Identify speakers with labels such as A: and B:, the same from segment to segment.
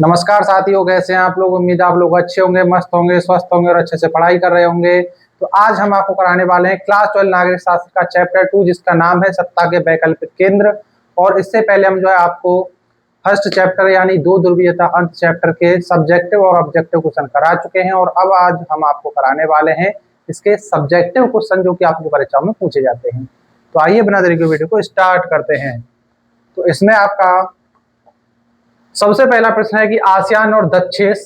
A: नमस्कार साथियों, कैसे हैं आप लोग। उम्मीद है आप लोग अच्छे होंगे, मस्त होंगे, स्वस्थ होंगे और अच्छे से पढ़ाई कर रहे होंगे। तो आज हम आपको कराने वाले हैं क्लास 12 नागरिक शास्त्र का चैप्टर 2, जिसका नाम है सत्ता के वैकल्पिक केंद्र। और इससे पहले हम जो है आपको फर्स्ट चैप्टर यानी दो ध्रुवीयता अंत चैप्टर के सब्जेक्टिव और ऑब्जेक्टिव क्वेश्चन करा चुके हैं। और अब आज हम आपको कराने वाले हैं इसके सब्जेक्टिव क्वेश्चन, जो कि आपकी परीक्षा में पूछे जाते हैं। तो आइए बिना देरी के वीडियो को स्टार्ट करते हैं। तो इसमें आपका सबसे पहला प्रश्न है कि आसियान और दक्षेस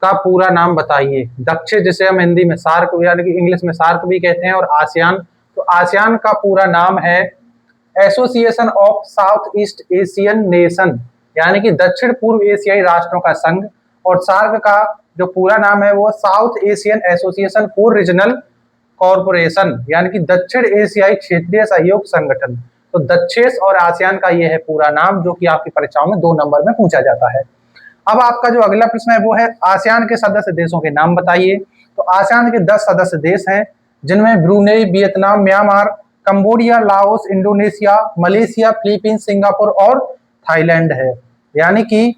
A: का पूरा नाम बताइए। दक्षिण जिसे हम हिंदी में सार्क यानी कि इंग्लिश में सार्क भी कहते हैं, और आसियान, तो आसियान का पूरा नाम है association of south east Asian nation, यानी कि दक्षिण पूर्व एशियाई राष्ट्रों का संघ। और सार्क का जो पूरा नाम है वो south Asian association for regional corporation, यानी कि दक्षिण एशियाई क्षेत्रीय सहयोग संगठन। तो दक्षेस और आसियान का ये है पूरा नाम, जो कि आपकी परीक्षाओं में 2 नंबर में पूछा जाता है। अब आपका जो अगला प्रश्न है वो है आसियान के सदस्य देशों के नाम बताइए। तो आसियान के 10 सदस्य देश हैं, जिनमें Brunei, Vietnam, Myanmar, Cambodia, Laos, Indonesia, Malaysia, Philippines, Singapore और थाईलैंड है। यानी कि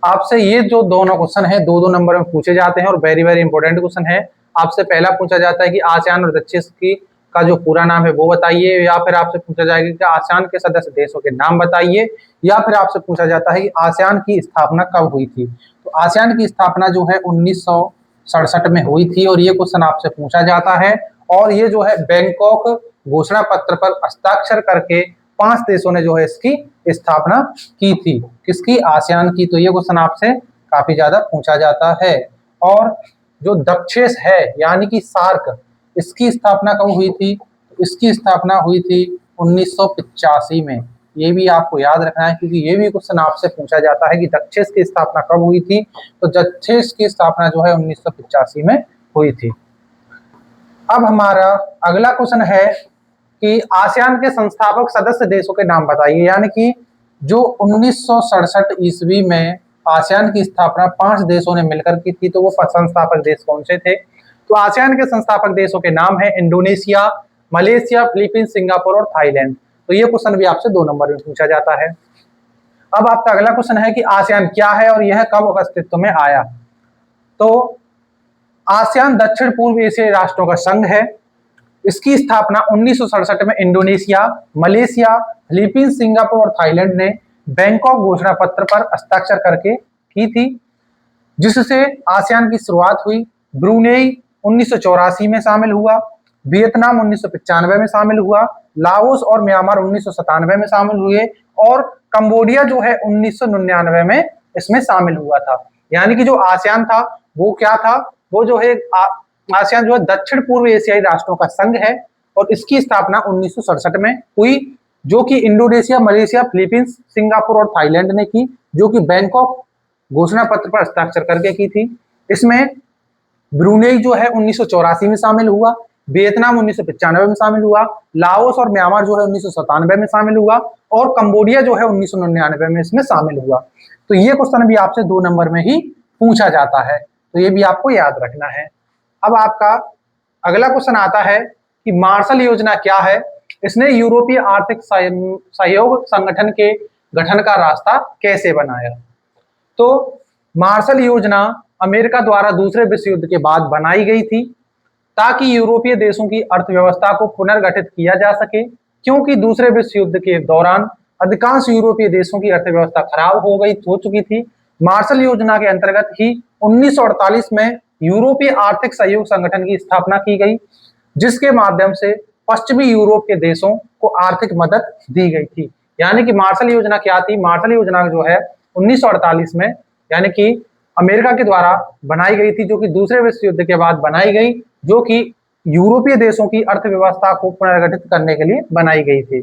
A: आपसे ये जो दोनों क्वेश्चन है 2-2 नंबर में पूछे जाते हैं और वेरी वेरी इंपॉर्टेंट क्वेश्चन है। आपसे पहला पूछा जाता है कि आसियान और दक्षिण की का जो पूरा नाम है वो बताइए, या फिर आपसे पूछा जाएगा कि आसियान के सदस्य देशों के नाम बताइए, या फिर आपसे पूछा जाता है कि आसियान की स्थापना कब हुई थी। तो आसियान की स्थापना जो है 1967 में हुई थी, और ये क्वेश्चन आपसे पूछा जाता है। और ये जो है बैंकॉक घोषणा पत्र पर हस्ताक्षर करके 5 देशों ने जो है इसकी स्थापना की थी। किसकी? आसियान की। तो ये क्वेश्चन आपसे काफी ज्यादा पूछा जाता है। और जो दक्षेस है यानी कि सार्क, इसकी स्थापना कब हुई थी? इसकी स्थापना हुई थी 1985 में। ये भी आपको याद रखना है, क्योंकि ये भी क्वेश्चन आपसे पूछा जाता है कि दक्षेस की स्थापना कब हुई थी। तो दक्षेस की स्थापना जो है 1985 में हुई थी। अब हमारा अगला क्वेश्चन है कि आसियान के संस्थापक सदस्य देशों के नाम बताइए। यानी कि जो 1967 ईस्वी में आसियान की स्थापना 5 देशों ने मिलकर की थी, तो वो संस्थापक देश कौन से थे? तो आसियान के संस्थापक देशों के नाम है इंडोनेशिया, मलेशिया, फिलीपींस, सिंगापुर और थाईलैंड। तो ये क्वेश्चन भी आपसे 2 नंबर में पूछा जाता है। अब आपका अगला क्वेश्चन है कि आसियान क्या है और यह कब अस्तित्व में आया। तो आसियान दक्षिण पूर्व एशियाई राष्ट्रों का संघ है। इसकी स्थापना 1967 में इंडोनेशिया, मलेशिया, फिलीपींस, सिंगापुर और थाईलैंड ने बैंकॉक घोषणा पत्र पर हस्ताक्षर करके की थी, जिससे आसियान की शुरुआत हुई। ब्रुनेई 1984 में शामिल हुआ, वियतनाम 1995 में शामिल हुआ, लाओस और म्यांमार 1997 में शामिल हुए, और कंबोडिया जो है 1999 में इसमें शामिल हुआ था। यानी कि जो आसियान था वो क्या था? वो जो है आसियान जो है दक्षिण पूर्व एशियाई राष्ट्रों का संघ है, और इसकी स्थापना 1967 में हुई, जो कि इंडोनेशिया, मलेशिया, फिलीपींस, सिंगापुर और थाईलैंड ने की, जो कि बैंकॉक घोषणा पत्र पर हस्ताक्षर करके की थी। इसमें ब्रुनेई जो है 1984 में शामिल हुआ, वियतनाम 1995 में शामिल हुआ, लाओस और म्यांमार जो है 1997 में शामिल हुआ, और कंबोडिया जो है 1999 में इसमें शामिल हुआ। तो ये क्वेश्चन भी आपसे 2 नंबर में ही पूछा जाता है, तो ये भी आपको याद रखना है। अब आपका अगला क्वेश्चन आता है कि मार्शल योजना क्या है। इसने यूरोपीय आर्थिक सहयोग संगठन के गठन का रास्ता कैसे बनाया? तो मार्शल योजना अमेरिका द्वारा दूसरे विश्व युद्ध के बाद बनाई गई थी, ताकि यूरोपीय देशों की अर्थव्यवस्था को पुनर्गठित किया जा सके, क्योंकि दूसरे विश्व युद्ध के दौरान अधिकांश यूरोपीय देशों की अर्थव्यवस्था खराब हो चुकी थी। मार्शल योजना के अंतर्गत ही 1948 में यूरोपीय आर्थिक सहयोग संगठन की स्थापना की गई, जिसके माध्यम से पश्चिमी यूरोप के देशों को आर्थिक मदद दी गई थी। यानी कि मार्शल योजना क्या थी? मार्शल योजना जो है 1948 में यानी कि अमेरिका के द्वारा बनाई गई थी, जो कि दूसरे विश्व युद्ध के बाद बनाई गई, जो कि यूरोपीय देशों की अर्थव्यवस्था को पुनर्गठित करने के लिए बनाई गई थी।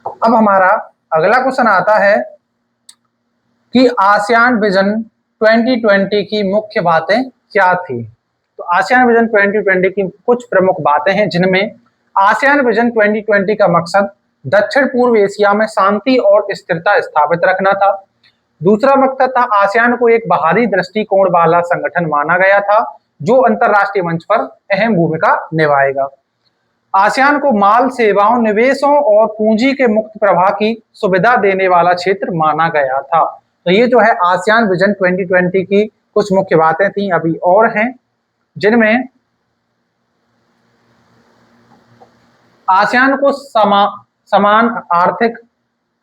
A: अब हमारा अगला क्वेश्चन आता है कि आसियान विजन 2020 की मुख्य बातें क्या थी। तो आसियान विजन 2020 की कुछ प्रमुख बातें हैं, जिनमें आसियान विजन 2020 का मकसद दक्षिण पूर्व एशिया में शांति और स्थिरता स्थापित रखना था। दूसरा मकसद था आसियान को एक बाहरी दृष्टिकोण वाला संगठन माना गया था, जो अंतरराष्ट्रीय मंच पर अहम भूमिका निभाएगा। आसियान को माल, सेवाओं, निवेशों और पूंजी के मुक्त प्रवाह की सुविधा देने वाला क्षेत्र माना गया था। तो ये जो है आसियान विजन 2020 की कुछ मुख्य बातें थी, अभी और हैं, जिनमें आसियान को समान आर्थिक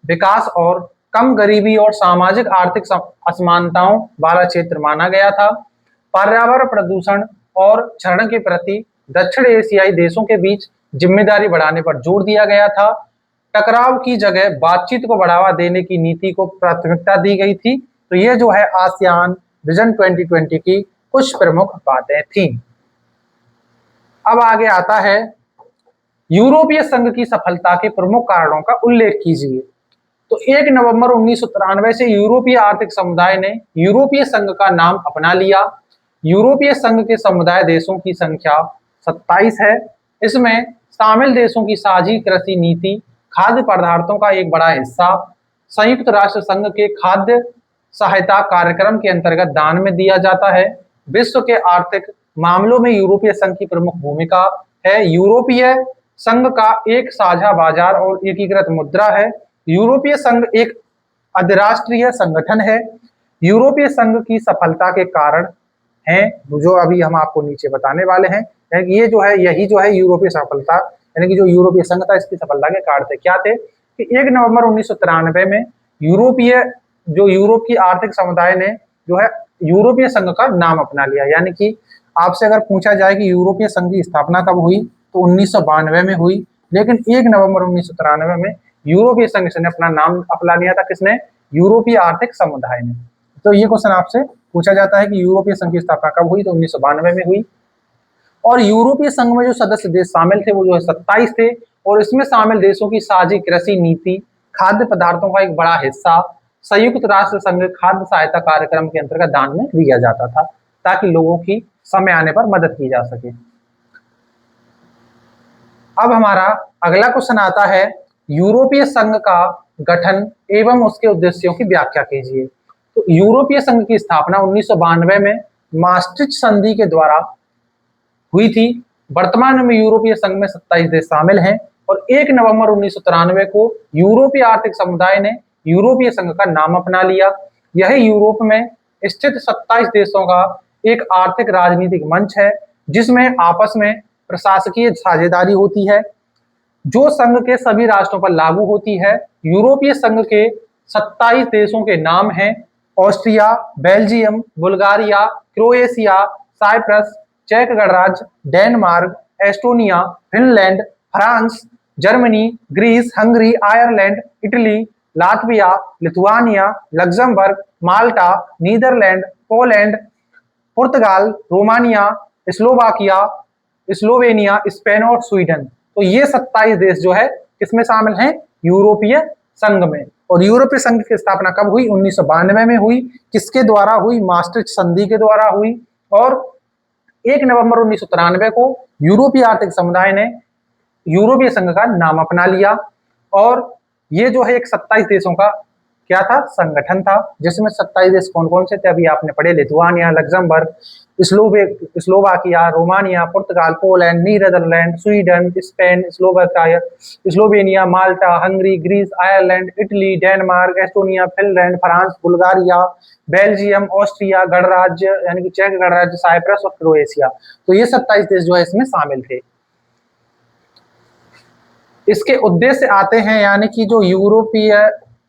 A: विकास और कम गरीबी और सामाजिक आर्थिक असमानताओं वाला क्षेत्र माना गया था। पर्यावरण प्रदूषण और क्षरण के प्रति दक्षिण एशियाई देशों के बीच जिम्मेदारी बढ़ाने पर जोर दिया गया था। टकराव की जगह बातचीत को बढ़ावा देने की नीति को प्राथमिकता दी गई थी। तो ये जो है आसियान विजन 2020 की कुछ प्रमुख बातें थी। अब आगे आता है यूरोपीय संघ की सफलता के प्रमुख कारणों का उल्लेख कीजिए। तो 1 नवंबर 1993 से यूरोपीय आर्थिक समुदाय ने यूरोपीय संघ का नाम अपना लिया। यूरोपीय संघ के समुदाय देशों की संख्या 27 है। इसमें शामिल देशों की साझी कृषि नीति खाद्य पदार्थों का एक बड़ा हिस्सा संयुक्त राष्ट्र संघ के खाद्य सहायता कार्यक्रम के अंतर्गत दान में दिया जाता है। विश्व के आर्थिक मामलों में यूरोपीय संघ की प्रमुख भूमिका है। यूरोपीय संघ का एक साझा बाजार और एकीकृत मुद्रा है। यूरोपीय संघ एक अधिराष्ट्रीय संगठन है। यूरोपीय संघ की सफलता के कारण हैं जो अभी हम आपको नीचे बताने वाले हैं। ये जो है यही जो है यूरोपीय सफलता, यानी कि जो यूरोपीय संघ था इसकी सफलता के कारण थे। क्या थे कि 1 नवंबर 1993 में यूरोप की आर्थिक समुदाय ने जो है यूरोपीय संघ का नाम अपना लिया। यानी कि आपसे अगर पूछा जाए कि यूरोपीय संघ की स्थापना कब हुई, तो 1992 में हुई, लेकिन 1 नवंबर 1993 में यूरोपीय संघ ने अपना नाम अपना लिया था। किसने? यूरोपीय आर्थिक समुदाय ने। तो ये क्वेश्चन आपसे पूछा जाता है कि यूरोपीय संघ की स्थापना कब हुई, तो 1992 में हुई। और यूरोपीय संघ में जो सदस्य देश शामिल थे वो जो है 27 थे, और इसमें शामिल देशों की साझी कृषि नीति खाद्य पदार्थों का एक बड़ा हिस्सा संयुक्त राष्ट्र संघ खाद्य सहायता कार्यक्रम के अंतर्गत दान में दिया जाता था, ताकि लोगों की समय आने पर मदद की जा सके। अब हमारा अगला क्वेश्चन आता है, यूरोपीय संघ का गठन एवं उसके उद्देश्यों की व्याख्या कीजिए। तो यूरोपीय संघ की स्थापना 1992 में maastricht संधि के द्वारा हुई थी। वर्तमान में यूरोपीय संघ में 27 देश शामिल हैं, और 1 नवंबर 1993 को यूरोपीय आर्थिक समुदाय ने यूरोपीय संघ का नाम अपना लिया। यह यूरोप में स्थित 27 देशों का एक आर्थिक राजनीतिक मंच है, जिसमें आपस में प्रशासकीय साझेदारी होती है, जो संघ के सभी राष्ट्रों पर लागू होती है। यूरोपीय संघ के 27 देशों के नाम हैं: Austria, Belgium, Bulgaria, Croatia, Cyprus, चेक गणराज्य, Denmark, Estonia, Finland, France, Germany, Greece, Hungary, Ireland, Italy, Latvia, Lithuania, Luxembourg, Malta, Netherlands, Poland, पुर्तगाल, रोमानिया, स्लोवाकिया, स्लोवेनिया, स्पेन और स्वीडन। तो ये 27 देश जो है किसमें शामिल हैं? यूरोपीय संघ में। और यूरोपीय संघ की स्थापना कब हुई? 1992 में हुई। किसके द्वारा हुई? maastricht संधि के द्वारा हुई। और 1 नवंबर 1993 को यूरोपीय आर्थिक समुदाय ने यूरोपीय संघ का नाम अपना लिया। और ये जो है एक 27 देशों का क्या था? संगठन था, जिसमें 27 देश कौन कौन से थे अभी आपने पढ़े: लिथुआनिया, लग्जमबर्ग, स्लोवाकिया, रोमानिया, पुर्तगाल, Poland, Netherlands, Sweden, Spain, Slovakia, Slovenia, Malta, Hungary, Greece, Ireland, Italy, Denmark, Estonia, Finland, France, Bulgaria, Belgium, Austria गणराज्य यानी कि चेक गणराज्य, साइप्रस और क्रोएशिया। तो ये 27 देश जो है इसमें शामिल थे। इसके उद्देश्य आते हैं, यानी कि जो यूरोपीय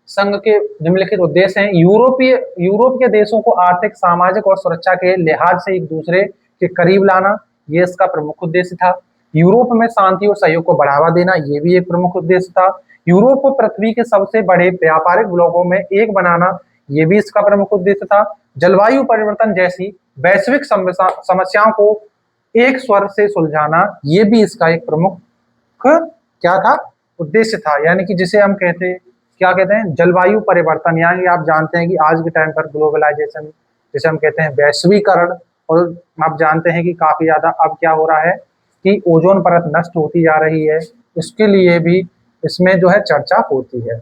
A: संघ के निम्नलिखित उद्देश्य हैं: यूरोप के देशों को आर्थिक, सामाजिक और सुरक्षा के लिहाज से एक दूसरे के करीब लाना, ये इसका प्रमुख उद्देश्य था। यूरोप में शांति और सहयोग को बढ़ावा देना, ये भी एक प्रमुख उद्देश्य था। यूरोप को पृथ्वी के सबसे बड़े व्यापारिक ब्लॉकों में एक बनाना, ये भी इसका प्रमुख उद्देश्य था। जलवायु परिवर्तन जैसी वैश्विक समस्याओं को एक स्वर से सुलझाना, ये भी इसका एक प्रमुख क्या था? उद्देश्य था। यानी कि जिसे हम क्या कहते हैं? जलवायु परिवर्तन। यानी आप जानते हैं कि आज के टाइम पर ग्लोबलाइजेशन, जिसे हम कहते हैं वैश्वीकरण, और आप जानते हैं कि काफी ज्यादा अब क्या हो रहा है कि ओजोन परत नष्ट होती जा रही है, इसके लिए भी इसमें जो है चर्चा होती है।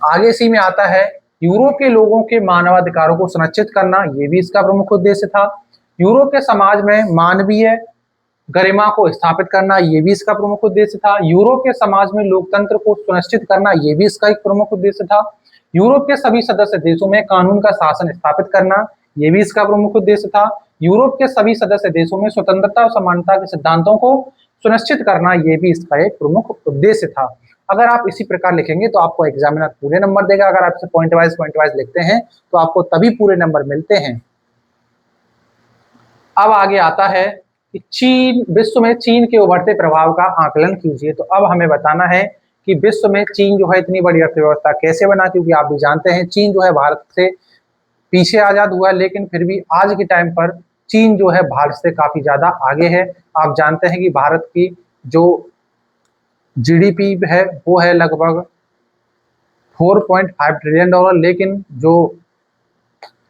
A: आगे इसी में आता है यूरोप के लोगों के मानवाधिकारों को सुनिश्चित करना, ये भी इसका प्रमुख उद्देश्य था। यूरोप के समाज में मानवीय गरिमा को स्थापित करना, ये भी इसका प्रमुख उद्देश्य था। यूरोप के समाज में लोकतंत्र को सुनिश्चित करना, ये भी इसका एक प्रमुख उद्देश्य था। यूरोप के सभी सदस्य देशों में कानून का शासन स्थापित करना, ये भी इसका प्रमुख उद्देश्य था। यूरोप के सभी सदस्य देशों में स्वतंत्रता और समानता के सिद्धांतों को सुनिश्चित करना, ये भी इसका एक प्रमुख उद्देश्य था। अगर आप इसी प्रकार लिखेंगे तो आपको एग्जामिनर पूरे नंबर देगा। अगर आप इसे पॉइंट वाइज लिखते हैं तो आपको तभी पूरे नंबर मिलते हैं। अब आगे आता है कि चीन, विश्व में चीन के उभरते प्रभाव का आकलन कीजिए। तो अब हमें बताना है कि विश्व में चीन जो है इतनी बड़ी अर्थव्यवस्था कैसे बना, क्योंकि आप भी जानते हैं चीन जो है भारत से पीछे आजाद हुआ, लेकिन फिर भी आज के टाइम पर चीन जो है भारत से काफी ज्यादा आगे है। आप जानते हैं कि भारत की जो जीडीपी है वो है लगभग 4.5 ट्रिलियन डॉलर, लेकिन जो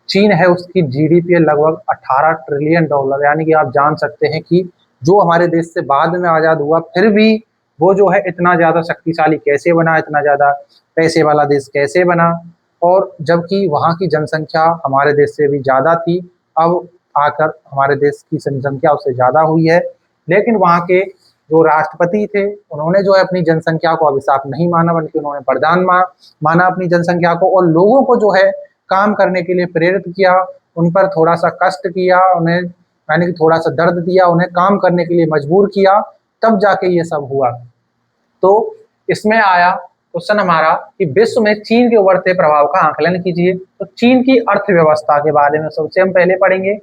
A: चीन है उसकी जीडीपी है लगभग 18 ट्रिलियन डॉलर। यानी कि आप जान सकते हैं कि जो हमारे देश से बाद में आजाद हुआ फिर भी वो जो है इतना ज्यादा शक्तिशाली कैसे बना, इतना ज्यादा पैसे वाला देश कैसे बना, और जबकि वहाँ की जनसंख्या हमारे देश से भी ज्यादा थी। अब आकर हमारे देश की जनसंख्या उससे ज्यादा हुई है, लेकिन वहाँ के जो राष्ट्रपति थे उन्होंने जो है अपनी जनसंख्या को अभिशाप नहीं माना, बल्कि उन्होंने वरदान माना अपनी जनसंख्या को, और लोगों को जो है काम करने के लिए प्रेरित किया, उन पर थोड़ा सा कष्ट किया, उन्हें यानी कि थोड़ा सा दर्द दिया, उन्हें काम करने के लिए मजबूर किया, तब जाके ये सब हुआ। तो इसमें आया क्वेश्चन हमारा कि विश्व में चीन के उभरते प्रभाव का आकलन कीजिए। तो चीन की अर्थव्यवस्था के बारे में सबसे हम पहले पढ़ेंगे।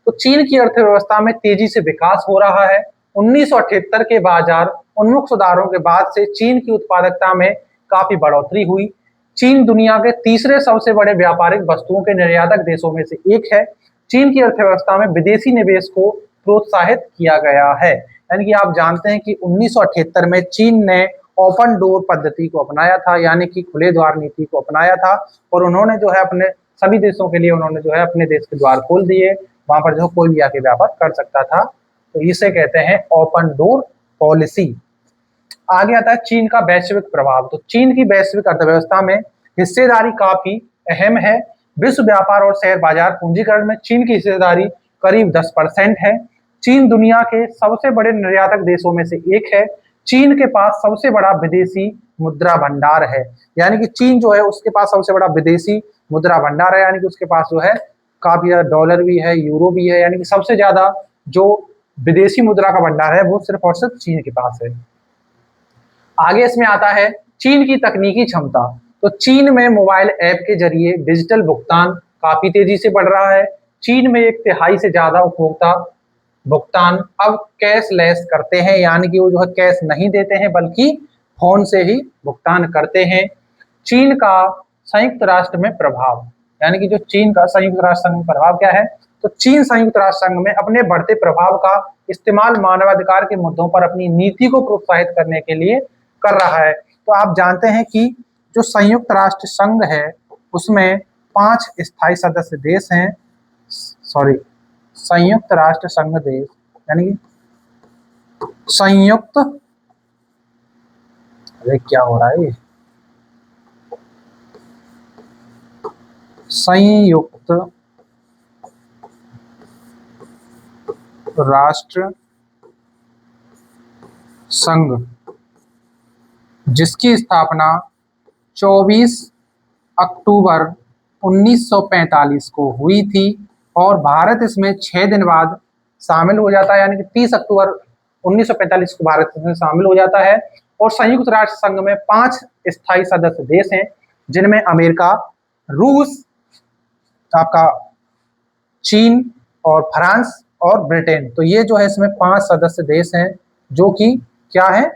A: तो चीन की अर्थव्यवस्था में तेजी से विकास हो रहा है। 1978 के बाजार उन्मुख सुधारों के बाद से चीन की उत्पादकता में काफी बढ़ोतरी हुई। चीन दुनिया के तीसरे सबसे बड़े व्यापारिक वस्तुओं के निर्यातक देशों में से एक है। चीन की अर्थव्यवस्था में विदेशी निवेश को प्रोत्साहित किया गया है। यानी कि आप जानते हैं कि 1978 में चीन ने ओपन डोर पद्धति को अपनाया था, यानी कि खुले द्वार नीति को अपनाया था, और उन्होंने जो है अपने सभी देशों के लिए उन्होंने जो है अपने देश के द्वार खोल दिए, वहां पर जो कोई भी आके व्यापार कर सकता था। तो इसे कहते हैं ओपन डोर पॉलिसी। आगे आता है चीन का वैश्विक प्रभाव। तो चीन की वैश्विक अर्थव्यवस्था में हिस्सेदारी काफी अहम है। विश्व व्यापार और शेयर बाजार पूंजीकरण में चीन की हिस्सेदारी करीब 10% है। चीन दुनिया के सबसे बड़े निर्यातक देशों में से एक है। चीन के पास सबसे बड़ा विदेशी मुद्रा भंडार है। यानी कि चीन जो है उसके पास सबसे बड़ा विदेशी मुद्रा भंडार है, यानी कि उसके पास जो है काफी ज्यादा डॉलर भी है, यूरो भी है, यानी कि सबसे ज्यादा जो विदेशी मुद्रा का भंडार है वो सिर्फ और सिर्फ चीन के पास है। आगे इसमें आता है चीन की तकनीकी क्षमता। तो चीन में मोबाइल ऐप के जरिए डिजिटल भुगतान काफी तेजी से बढ़ रहा है। चीन में 1/3 से ज्यादा उपभोक्ता भुगतान अब कैशलेस करते हैं, यानी कि वो जो है कैश नहीं देते हैं बल्कि फोन से ही भुगतान करते हैं। चीन का संयुक्त राष्ट्र में प्रभाव, यानी कि जो चीन का संयुक्त राष्ट्र संघ में प्रभाव क्या है, तो चीन संयुक्त राष्ट्र संघ में अपने बढ़ते प्रभाव का इस्तेमाल मानवाधिकार के मुद्दों पर अपनी नीति को प्रोत्साहित करने के लिए कर रहा है। तो आप जानते हैं कि जो संयुक्त राष्ट्र संघ है उसमें 5 स्थायी सदस्य देश हैं, संयुक्त राष्ट्र संघ देश, यानी कि संयुक्त, अरे क्या हो रहा है ये, संयुक्त राष्ट्र संघ, जिसकी स्थापना 24 अक्टूबर 1945 को हुई थी, और भारत इसमें 6 दिन बाद शामिल हो जाता है, यानी कि 30 अक्टूबर 1945 को भारत इसमें शामिल हो जाता है। और संयुक्त राष्ट्र संघ में 5 स्थायी सदस्य देश हैं, जिनमें अमेरिका, रूस, आपका चीन और फ्रांस और ब्रिटेन। तो ये जो है इसमें 5 सदस्य देश हैं जो कि क्या है,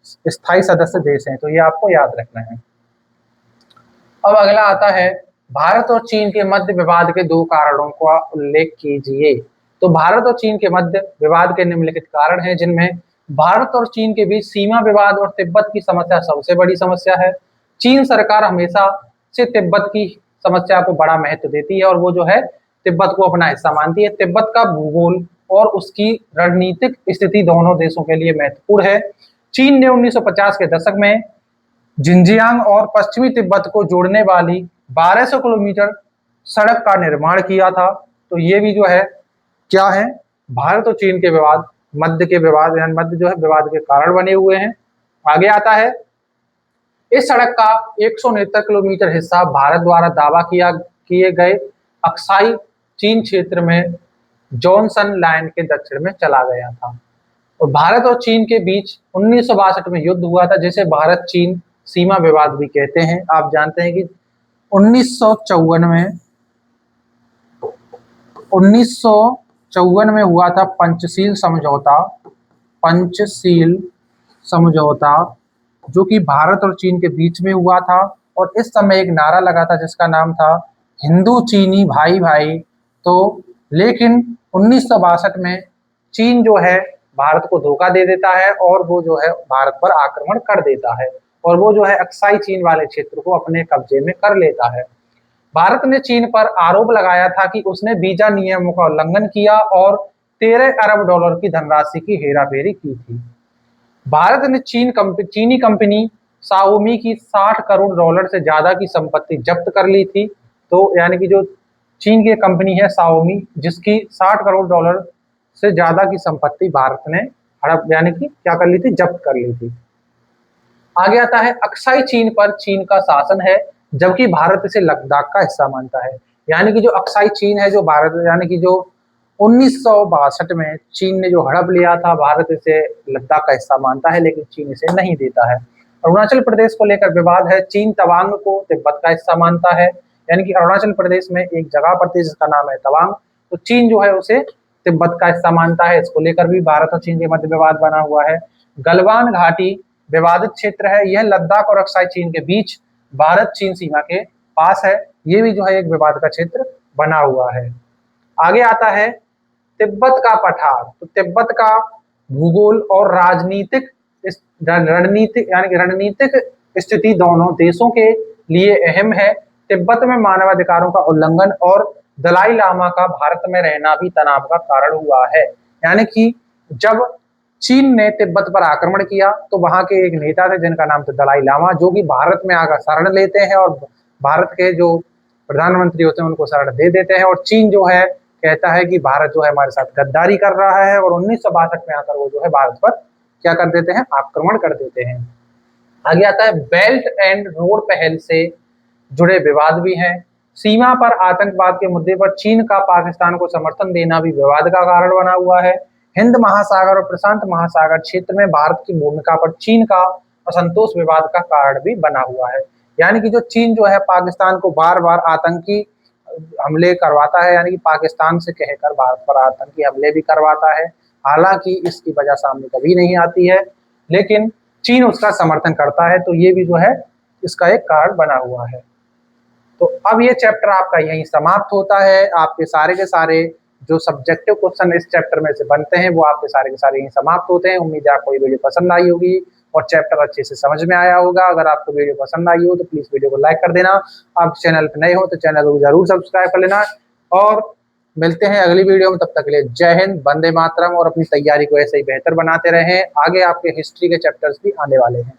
A: स्थायी सदस्य देश हैं। तो ये आपको याद रखना है। अब अगला आता है भारत और चीन के मध्य विवाद के 2 कारणों का उल्लेख कीजिए। तो भारत और चीन के मध्य विवाद के निम्नलिखित कारण हैं, जिनमें भारत और चीन के बीच सीमा विवाद और तिब्बत की समस्या सबसे बड़ी समस्या है। चीन सरकार हमेशा से तिब्बत की समस्या को बड़ा महत्व देती है, और वो जो है तिब्बत को अपना हिस्सा मानती है। तिब्बत का भूगोल और उसकी रणनीतिक स्थिति दोनों देशों के लिए महत्वपूर्ण है। चीन ने 1950 के दशक में जिंजियांग और पश्चिमी तिब्बत को जोड़ने वाली 1200 किलोमीटर सड़क का निर्माण किया था। तो ये भी जो है क्या है, भारत और चीन के विवाद, मध्य के विवाद, यानी मध्य जो है विवाद के कारण बने हुए हैं। आगे आता है इस सड़क का 169 किलोमीटर हिस्सा भारत द्वारा दावा किए गए अक्साई चीन क्षेत्र में जॉनसन लाइन के दक्षिण में चला गया था। और भारत और चीन के बीच 1962 में युद्ध हुआ था, जिसे भारत चीन सीमा विवाद भी कहते हैं। आप जानते हैं कि 1954 में हुआ था पंचशील समझौता। पंचशील समझौता जो कि भारत और चीन के बीच में हुआ था, और इस समय एक नारा लगा था जिसका नाम था हिंदू चीनी भाई भाई। तो लेकिन 1962 में चीन जो है भारत को धोखा दे देता है और वो जो है भारत पर आक्रमण कर देता है, और वो जो है अक्साई चीन वाले क्षेत्र को अपने कब्जे में कर लेता है। भारत ने चीन पर आरोप लगाया था कि उसने वीजा नियमों का उल्लंघन किया और 13 अरब डॉलर की धनराशि की हेराफेरी की थी। भारत ने चीनी कंपनी शाओमी की 60 करोड़ डॉलर से ज्यादा की संपत्ति जब्त कर ली थी। तो यानी कि जो चीन की कंपनी है शाओमी, जिसकी 60 करोड़ डॉलर से ज्यादा की संपत्ति भारत ने हड़प यानी कि क्या कर ली थी, जब्त कर ली थी। आगे आता है अक्साई चीन पर चीन का शासन है, जबकि भारत इसे लद्दाख का हिस्सा मानता है। यानी कि जो अक्साई चीन है, जो भारत यानी कि जो 1962 में चीन ने जो हड़प लिया था, भारत इसे लद्दाख का हिस्सा मानता है, लेकिन चीन इसे नहीं देता है। अरुणाचल प्रदेश को लेकर विवाद है। चीन तवांग को तिब्बत का हिस्सा मानता है। यानी कि अरुणाचल प्रदेश में एक जगह पड़ती है जिसका नाम है तवांग, तो चीन जो है उसे तिब्बत का हिस्सा मानता है। इसको लेकर भी भारत और चीन के मध्य विवाद बना हुआ है। गलवान घाटी विवादित क्षेत्र है। यह लद्दाख और अक्साई चीन के बीच भारत चीन सीमा के पास है। ये भी जो है एक विवाद का क्षेत्र बना हुआ है। आगे आता है तिब्बत का पठार। तो तिब्बत का भूगोल और रणनीतिक यानी कि रणनीतिक स्थिति दोनों देशों के लिए अहम है। तिब्बत में मानवाधिकारों का उल्लंघन और दलाई लामा का भारत में रहना भी तनाव का कारण हुआ है। यानी कि जब चीन ने तिब्बत पर आक्रमण किया तो वहां के एक नेता थे जिनका नाम था दलाई लामा, जो कि भारत में आकर शरण लेते हैं और भारत के जो प्रधानमंत्री होते हैं उनको शरण दे देते हैं। और चीन जो है कहता है कि भारत जो है हमारे साथ गद्दारी कर रहा है, और 1962 में आकर वो जो है भारत पर क्या कर देते हैं, आक्रमण कर देते हैं। आगे आता है बेल्ट एंड रोड पहल से जुड़े विवाद भी हैं। सीमा पर आतंकवाद के मुद्दे पर चीन का पाकिस्तान को समर्थन देना भी विवाद का कारण बना हुआ है। हिंद महासागर और प्रशांत महासागर क्षेत्र में भारत की भूमिका पर चीन का असंतोष विवाद का कारण भी बना हुआ है। यानी कि जो चीन जो है पाकिस्तान को बार बार आतंकी हमले करवाता है, यानी कि पाकिस्तान से कहकर भारत पर आतंकी हमले भी करवाता है। हालांकि इसकी वजह सामने कभी नहीं आती है, लेकिन चीन उसका समर्थन करता है, तो ये भी जो है इसका एक कारण बना हुआ है। तो अब ये चैप्टर आपका यहीं समाप्त होता है। आपके सारे के सारे जो सब्जेक्टिव क्वेश्चन इस चैप्टर में से बनते हैं वो आपके सारे के सारे यहीं समाप्त होते हैं। उम्मीद है आपको ये वीडियो पसंद आई होगी और चैप्टर अच्छे से समझ में आया होगा। अगर आपको वीडियो पसंद आई हो तो प्लीज वीडियो को लाइक कर देना। आप चैनल पर नए हो तो चैनल को जरूर सब्सक्राइब कर लेना, और मिलते हैं अगली वीडियो में। तब तक के लिए जय हिंद, वंदे मातरम, और अपनी तैयारी को ऐसे ही बेहतर बनाते रहें। आगे आपके हिस्ट्री के चैप्टर्स भी आने वाले हैं।